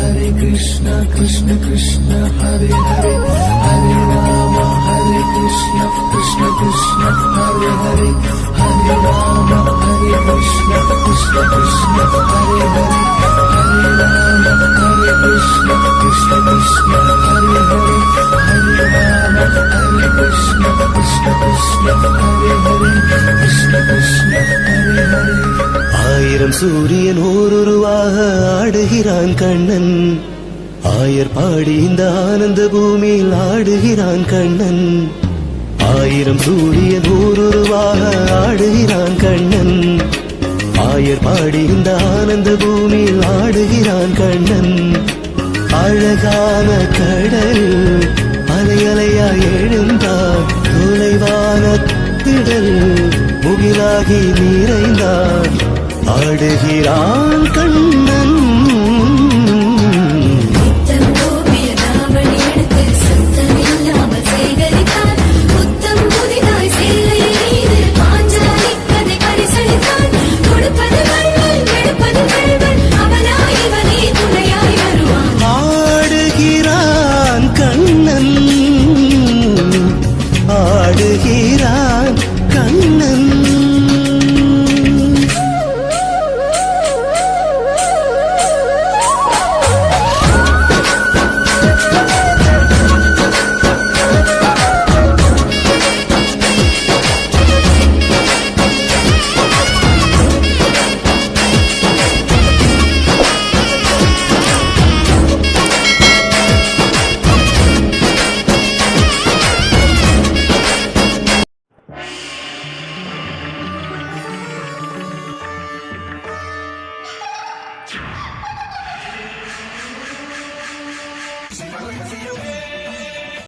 Hare Krishna Krishna Krishna Hare Hare Hare Rama Hare Krishna Krishna Krishna Hare Hare Hare Rama Hare Krishna Krishna Krishna Hare Hare Hare Rama Hare Krishna Krishna Krishna Hare Hare Hare Rama Hare Krishna Krishna Krishna Hare Hare Krishna Krishna Hare Hare. ஆயிரம் சூரியன் ஓருருவாக ஆடுகிறான் கண்ணன், ஆயர் பாடி இந்த ஆனந்த பூமியில் ஆடுகிறான் கண்ணன். ஆயிரம் சூரியன் ஓருருவாக ஆடுகிறான் கண்ணன், ஆயர் பாடி இந்த ஆனந்த பூமியில் ஆடுகிறான் கண்ணன். அழகான கடல் அலை அலையாய் எழுந்தார், தொலைவான திடல் முகிலாகி நிறைந்தார். ஆடுகிறான் கண்ணன்